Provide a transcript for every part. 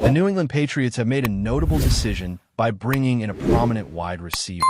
The New England Patriots have made a notable decision by bringing in a prominent wide receiver,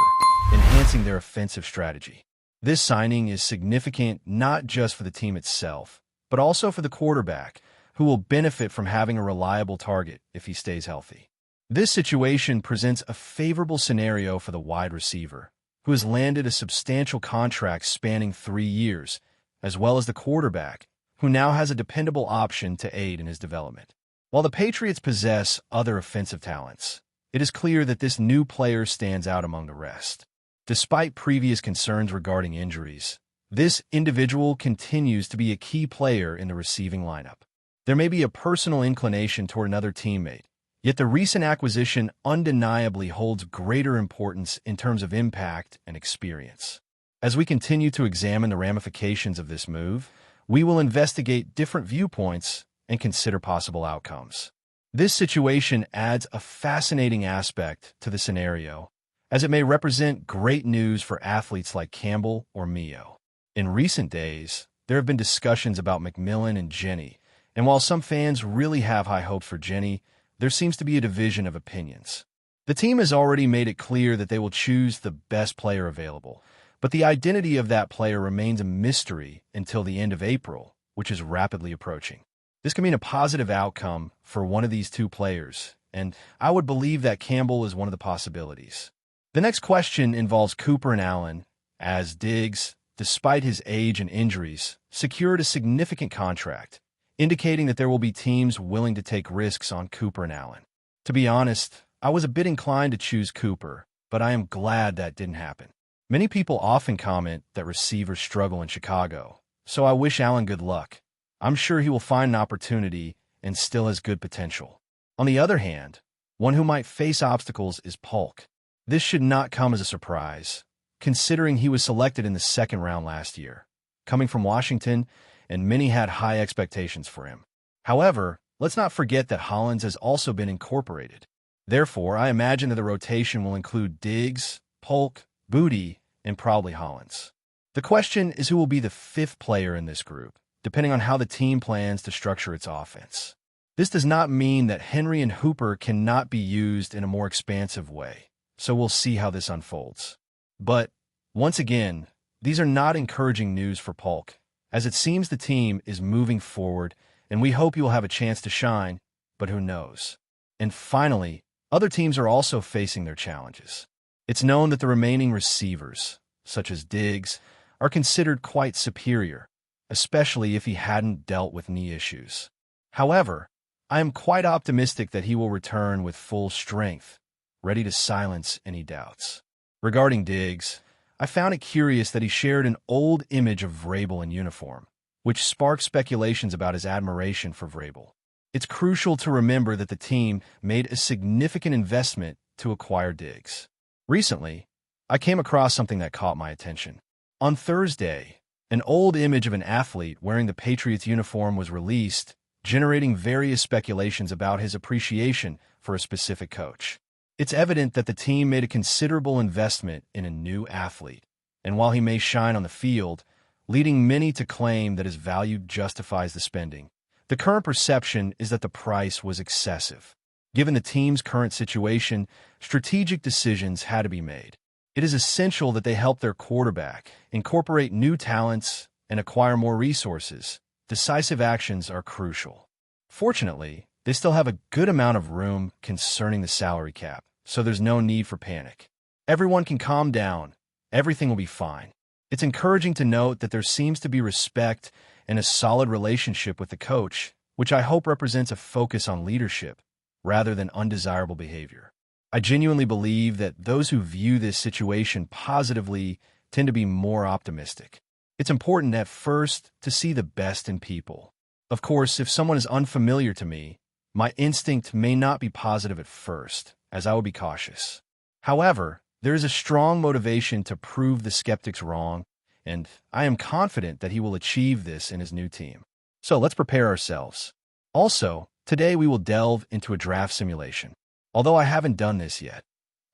enhancing their offensive strategy. This signing is significant not just for the team itself, but also for the quarterback, who will benefit from having a reliable target if he stays healthy. This situation presents a favorable scenario for the wide receiver, who has landed a substantial contract spanning 3 years, as well as the quarterback, who now has a dependable option to aid in his development. While the Patriots possess other offensive talents, it is clear that this new player stands out among the rest. Despite previous concerns regarding injuries, this individual continues to be a key player in the receiving lineup. There may be a personal inclination toward another teammate, yet the recent acquisition undeniably holds greater importance in terms of impact and experience. As we continue to examine the ramifications of this move, we will investigate different viewpoints and consider possible outcomes. This situation adds a fascinating aspect to the scenario, as it may represent great news for athletes like Campbell or Mio. In recent days, there have been discussions about McMillan and Jenny, and while some fans really have high hopes for Jenny, there seems to be a division of opinions. The team has already made it clear that they will choose the best player available, but the identity of that player remains a mystery until the end of April, which is rapidly approaching. This can mean a positive outcome for one of these two players, and I would believe that Campbell is one of the possibilities. The next question involves Cooper and Allen, as Diggs, despite his age and injuries, secured a significant contract, indicating that there will be teams willing to take risks on Cooper and Allen. To be honest, I was a bit inclined to choose Cooper, but I am glad that didn't happen. Many people often comment that receivers struggle in Chicago, so I wish Allen good luck. I'm sure he will find an opportunity and still has good potential. On the other hand, one who might face obstacles is Polk. This should not come as a surprise, considering he was selected in the second round last year, coming from Washington, and many had high expectations for him. However, let's not forget that Hollins has also been incorporated. Therefore, I imagine that the rotation will include Diggs, Polk, Booty, and probably Hollins. The question is who will be the fifth player in this group, depending on how the team plans to structure its offense. This does not mean that Henry and Hooper cannot be used in a more expansive way, so we'll see how this unfolds. But, once again, these are not encouraging news for Polk, as it seems the team is moving forward, and we hope you will have a chance to shine, but who knows. And finally, other teams are also facing their challenges. It's known that the remaining receivers, such as Diggs, are considered quite superior, especially if he hadn't dealt with knee issues. However, I am quite optimistic that he will return with full strength, ready to silence any doubts. Regarding Diggs, I found it curious that he shared an old image of Vrabel in uniform, which sparked speculations about his admiration for Vrabel. It's crucial to remember that the team made a significant investment to acquire Diggs. Recently, I came across something that caught my attention. On Thursday, an old image of an athlete wearing the Patriots uniform was released, generating various speculations about his appreciation for a specific coach. It's evident that the team made a considerable investment in a new athlete, and while he may shine on the field, leading many to claim that his value justifies the spending, the current perception is that the price was excessive. Given the team's current situation, strategic decisions had to be made. It is essential that they help their quarterback, incorporate new talents, and acquire more resources. Decisive actions are crucial. Fortunately, they still have a good amount of room concerning the salary cap, so there's no need for panic. Everyone can calm down. Everything will be fine. It's encouraging to note that there seems to be respect and a solid relationship with the coach, which I hope represents a focus on leadership rather than undesirable behavior. I genuinely believe that those who view this situation positively tend to be more optimistic. It's important at first to see the best in people. Of course, if someone is unfamiliar to me, my instinct may not be positive at first, as I would be cautious. However, there is a strong motivation to prove the skeptics wrong, and I am confident that he will achieve this in his new team. So let's prepare ourselves. Also, today we will delve into a draft simulation. Although I haven't done this yet,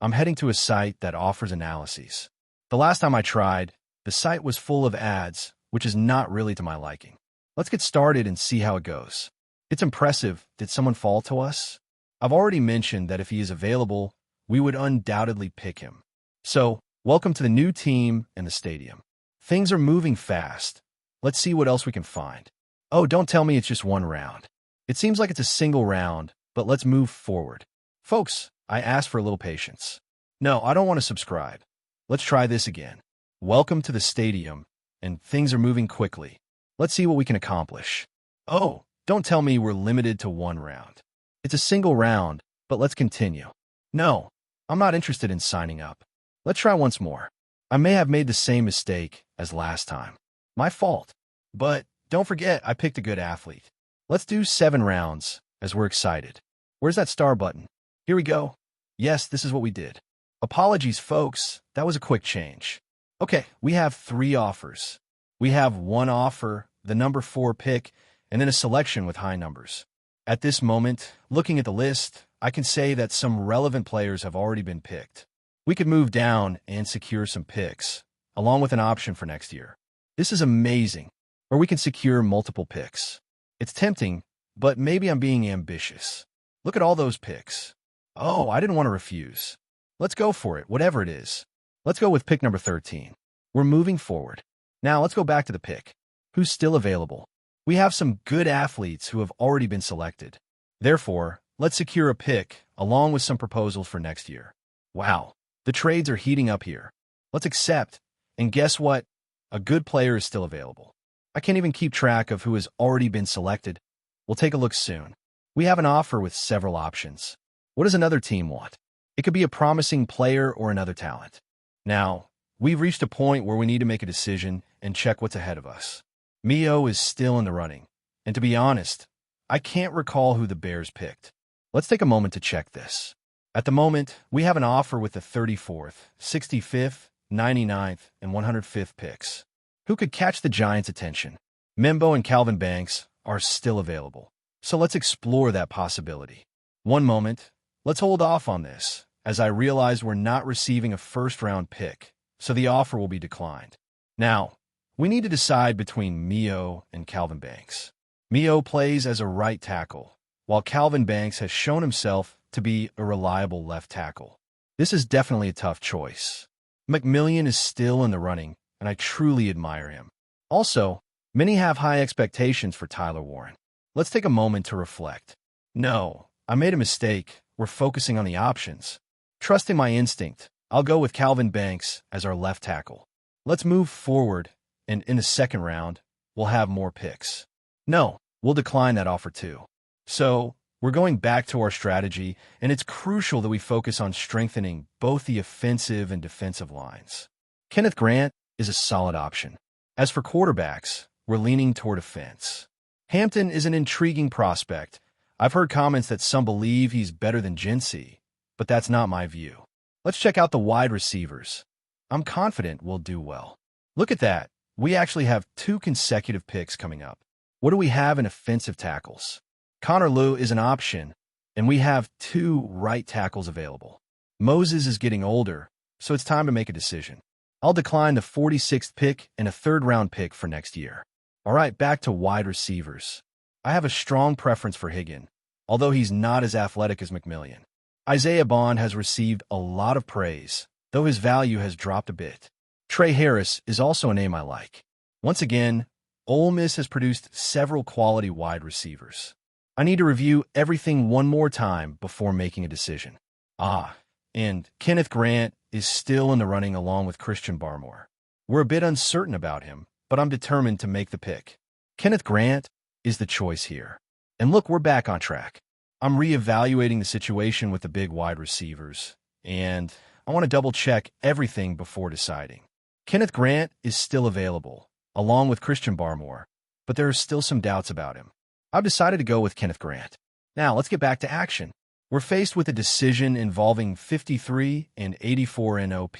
I'm heading to a site that offers analyses. The last time I tried, the site was full of ads, which is not really to my liking. Let's get started and see how it goes. It's impressive. Did someone fall to us? I've already mentioned that if he is available, we would undoubtedly pick him. So, welcome to the new team and the stadium. Things are moving fast. Let's see what else we can find. Oh, don't tell me it's just one round. It seems like it's a single round, but let's move forward. Folks, I asked for a little patience. No, I don't want to subscribe. Let's try this again. Welcome to the stadium, and things are moving quickly. Let's see what we can accomplish. Oh, don't tell me we're limited to one round. It's a single round, but let's continue. No, I'm not interested in signing up. Let's try once more. I may have made the same mistake as last time. My fault. But don't forget, I picked a good athlete. Let's do 7 rounds, as we're excited. Where's that star button? Here we go. Yes, this is what we did. Apologies, folks. That was a quick change. Okay, we have 3 offers. We have 1 offer, the number 4 pick, and then a selection with high numbers. At this moment, looking at the list, I can say that some relevant players have already been picked. We could move down and secure some picks, along with an option for next year. This is amazing. Or we can secure multiple picks. It's tempting, but maybe I'm being ambitious. Look at all those picks. Oh, I didn't want to refuse. Let's go for it, whatever it is. Let's go with pick number 13. We're moving forward. Now let's go back to the pick. Who's still available? We have some good athletes who have already been selected. Therefore, let's secure a pick along with some proposals for next year. Wow, the trades are heating up here. Let's accept. And guess what? A good player is still available. I can't even keep track of who has already been selected. We'll take a look soon. We have an offer with several options. What does another team want? It could be a promising player or another talent. Now, we've reached a point where we need to make a decision and check what's ahead of us. Mio is still in the running. And to be honest, I can't recall who the Bears picked. Let's take a moment to check this. At the moment, we have an offer with the 34th, 65th, 99th, and 105th picks. Who could catch the Giants' attention? Membo and Calvin Banks are still available. So let's explore that possibility. One moment, let's hold off on this, as I realize we're not receiving a first-round pick, so the offer will be declined. Now, we need to decide between Mio and Calvin Banks. Mio plays as a right tackle, while Calvin Banks has shown himself to be a reliable left tackle. This is definitely a tough choice. McMillian is still in the running, and I truly admire him. Also, many have high expectations for Tyler Warren. Let's take a moment to reflect. No, I made a mistake. We're focusing on the options. Trusting my instinct, I'll go with Calvin Banks as our left tackle. Let's move forward, and in the second round, we'll have more picks. No, we'll decline that offer too. So, we're going back to our strategy, and it's crucial that we focus on strengthening both the offensive and defensive lines. Kenneth Grant is a solid option. As for quarterbacks, we're leaning toward offense. Hampton is an intriguing prospect. I've heard comments that some believe he's better than Jinsey, but that's not my view. Let's check out the wide receivers. I'm confident we'll do well. Look at that. We actually have 2 consecutive picks coming up. What do we have in offensive tackles? Connor Lew is an option, and we have 2 right tackles available. Moses is getting older, so it's time to make a decision. I'll decline the 46th pick and a 3rd-round pick for next year. All right, back to wide receivers. I have a strong preference for Higgin, although he's not as athletic as McMillian. Isaiah Bond has received a lot of praise, though his value has dropped a bit. Trey Harris is also a name I like. Once again, Ole Miss has produced several quality wide receivers. I need to review everything one more time before making a decision. And Kenneth Grant is still in the running along with Christian Barmore. We're a bit uncertain about him, but I'm determined to make the pick. Kenneth Grant is the choice here. And look, we're back on track. I'm reevaluating the situation with the big wide receivers, and I want to double-check everything before deciding. Kenneth Grant is still available, along with Christian Barmore, but there are still some doubts about him. I've decided to go with Kenneth Grant. Now, let's get back to action. We're faced with a decision involving 53 and 84 NOP,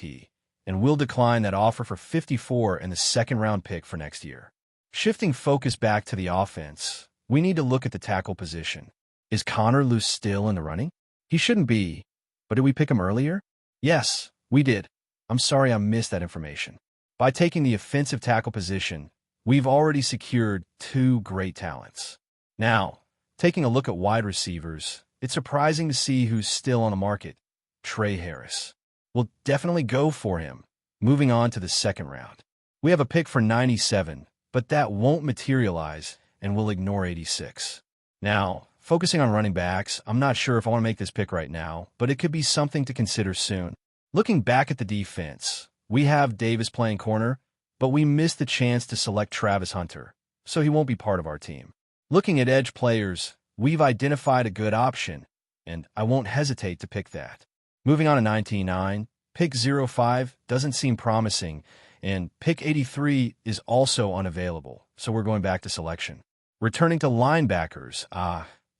and we'll decline that offer for 54 and the 2nd-round pick for next year. Shifting focus back to the offense, we need to look at the tackle position. Is Connor Lew still in the running? He shouldn't be, but did we pick him earlier? Yes, we did. I'm sorry I missed that information. By taking the offensive tackle position, we've already secured 2 great talents. Now, taking a look at wide receivers, it's surprising to see who's still on the market. Trey Harris. We'll definitely go for him. Moving on to the second round. We have a pick for 97, but that won't materialize, and we'll ignore 86. Now, focusing on running backs, I'm not sure if I want to make this pick right now, but it could be something to consider soon. Looking back at the defense, we have Davis playing corner, but we missed the chance to select Travis Hunter, so he won't be part of our team. Looking at edge players, we've identified a good option, and I won't hesitate to pick that. Moving on to 99, pick 05 doesn't seem promising, and pick 83 is also unavailable, so we're going back to selection. Returning to linebackers,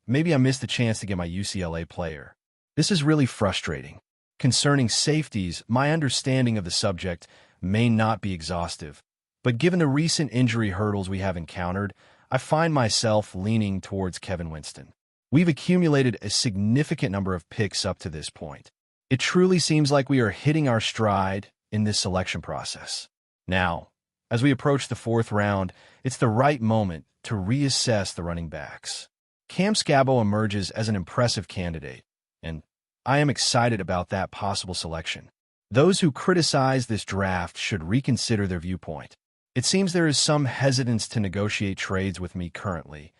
maybe I missed the chance to get my UCLA player. This is really frustrating. Concerning safeties, my understanding of the subject may not be exhaustive, but given the recent injury hurdles we have encountered, I find myself leaning towards Kevin Winston. We've accumulated a significant number of picks up to this point. It truly seems like we are hitting our stride in this selection process. Now, as we approach the fourth round, it's the right moment to reassess the running backs. Cam Scabo emerges as an impressive candidate, and I am excited about that possible selection. Those who criticize this draft should reconsider their viewpoint. It seems there is some hesitance to negotiate trades with me currently,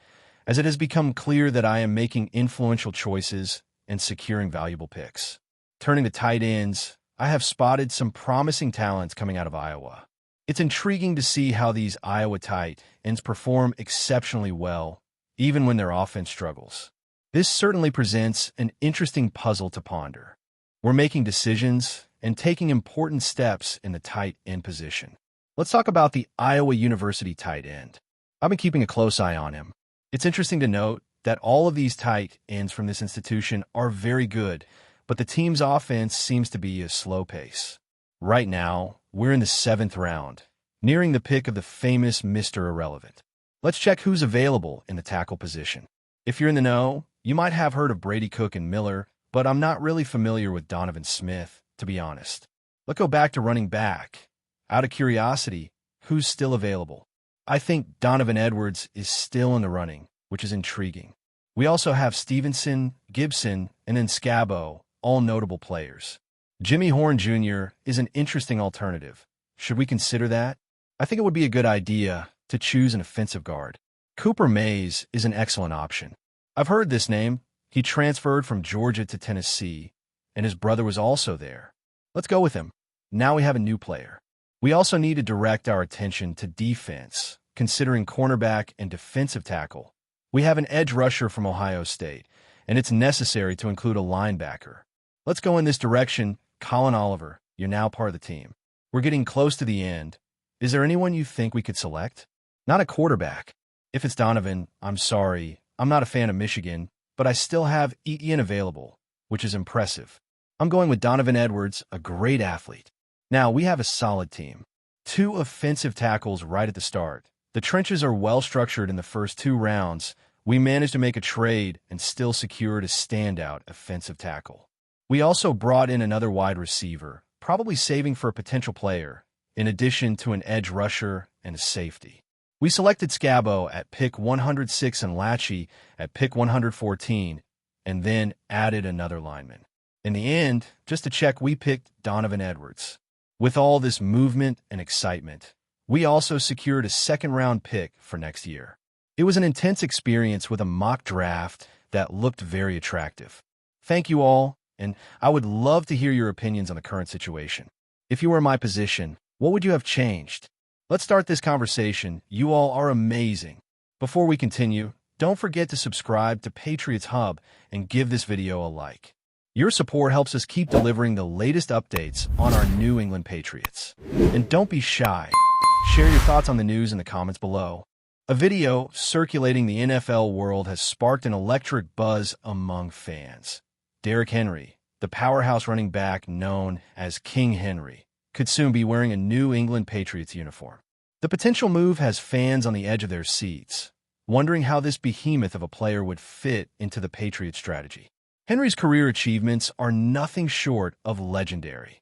as it has become clear that I am making influential choices and securing valuable picks. Turning to tight ends, I have spotted some promising talents coming out of Iowa. It's intriguing to see how these Iowa tight ends perform exceptionally well, even when their offense struggles. This certainly presents an interesting puzzle to ponder. We're making decisions and taking important steps in the tight end position. Let's talk about the Iowa University tight end. I've been keeping a close eye on him. It's interesting to note that all of these tight ends from this institution are very good, but the team's offense seems to be a slow pace. Right now, we're in the 7th round, nearing the pick of the famous Mr. Irrelevant. Let's check who's available in the tackle position. If you're in the know, you might have heard of Brady Cook and Miller, but I'm not really familiar with Donovan Smith, to be honest. Let's go back to running back. Out of curiosity, who's still available? I think Donovan Edwards is still in the running, which is intriguing. We also have Stevenson, Gibson, and then Scabo, all notable players. Jimmy Horn Jr. is an interesting alternative. Should we consider that? I think it would be a good idea to choose an offensive guard. Cooper Mays is an excellent option. I've heard this name. He transferred from Georgia to Tennessee, and his brother was also there. Let's go with him. Now we have a new player. We also need to direct our attention to defense, considering cornerback and defensive tackle. We have an edge rusher from Ohio State, and it's necessary to include a linebacker. Let's go in this direction. Colin Oliver, you're now part of the team. We're getting close to the end. Is there anyone you think we could select? Not a quarterback. If it's Donovan, I'm sorry. I'm not a fan of Michigan, but I still have Etienne available, which is impressive. I'm going with Donovan Edwards, a great athlete. Now, we have a solid team. 2 offensive tackles right at the start. The trenches are well structured in the first 2 rounds. We managed to make a trade and still secured a standout offensive tackle. We also brought in another wide receiver, probably saving for a potential player, in addition to an edge rusher and a safety. We selected Scabo at pick 106 and Lachey at pick 114, and then added another lineman. In the end, just to check, we picked Donovan Edwards. With all this movement and excitement, we also secured a 2nd-round pick for next year. It was an intense experience with a mock draft that looked very attractive. Thank you all, and I would love to hear your opinions on the current situation. If you were in my position, what would you have changed? Let's start this conversation. You all are amazing. Before we continue, don't forget to subscribe to Patriots Hub and give this video a like. Your support helps us keep delivering the latest updates on our New England Patriots. And don't be shy. Share your thoughts on the news in the comments below. A video circulating the NFL world has sparked an electric buzz among fans. Derrick Henry, the powerhouse running back known as King Henry, could soon be wearing a New England Patriots uniform. The potential move has fans on the edge of their seats, wondering how this behemoth of a player would fit into the Patriots strategy. Henry's career achievements are nothing short of legendary,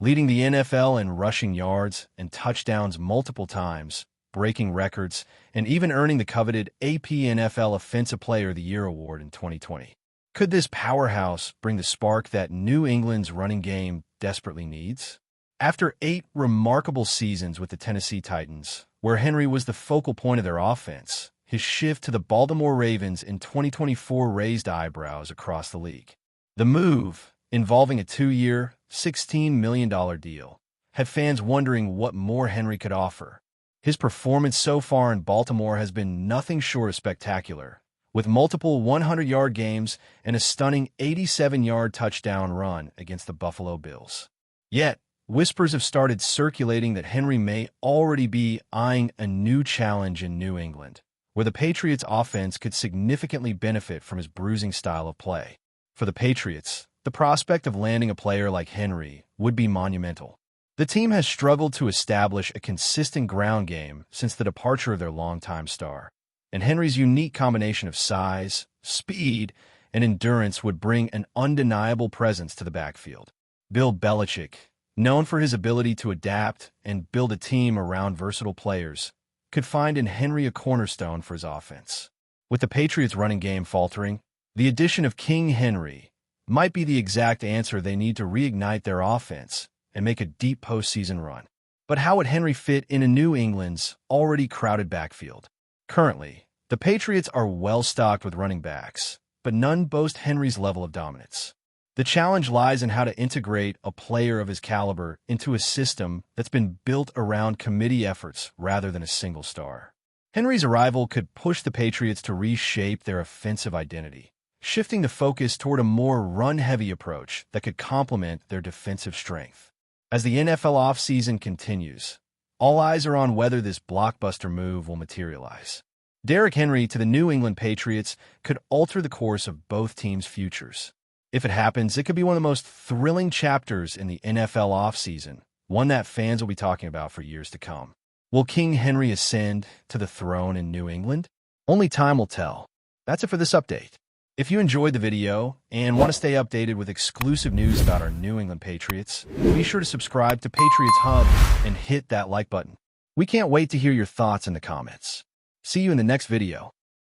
leading the NFL in rushing yards and touchdowns multiple times, breaking records, and even earning the coveted AP NFL Offensive Player of the Year award in 2020. Could this powerhouse bring the spark that New England's running game desperately needs? After 8 remarkable seasons with the Tennessee Titans, where Henry was the focal point of their offense, his shift to the Baltimore Ravens in 2024 raised eyebrows across the league. The move, involving a 2-year, $16 million deal, had fans wondering what more Henry could offer. His performance so far in Baltimore has been nothing short of spectacular, with multiple 100-yard games and a stunning 87-yard touchdown run against the Buffalo Bills. Yet, whispers have started circulating that Henry may already be eyeing a new challenge in New England, where the Patriots' offense could significantly benefit from his bruising style of play. For the Patriots, the prospect of landing a player like Henry would be monumental. The team has struggled to establish a consistent ground game since the departure of their longtime star, and Henry's unique combination of size, speed, and endurance would bring an undeniable presence to the backfield. Bill Belichick, known for his ability to adapt and build a team around versatile players, could find in Henry a cornerstone for his offense. With the Patriots' running game faltering, the addition of King Henry might be the exact answer they need to reignite their offense and make a deep postseason run. But how would Henry fit into New England's already crowded backfield? Currently, the Patriots are well-stocked with running backs, but none boast Henry's level of dominance. The challenge lies in how to integrate a player of his caliber into a system that's been built around committee efforts rather than a single star. Henry's arrival could push the Patriots to reshape their offensive identity, shifting the focus toward a more run-heavy approach that could complement their defensive strength. As the NFL offseason continues, all eyes are on whether this blockbuster move will materialize. Derrick Henry to the New England Patriots could alter the course of both teams' futures. If it happens, it could be one of the most thrilling chapters in the NFL offseason, one that fans will be talking about for years to come. Will King Henry ascend to the throne in New England? Only time will tell. That's it for this update. If you enjoyed the video and want to stay updated with exclusive news about our New England Patriots, be sure to subscribe to Patriots Hub and hit that like button. We can't wait to hear your thoughts in the comments. See you in the next video.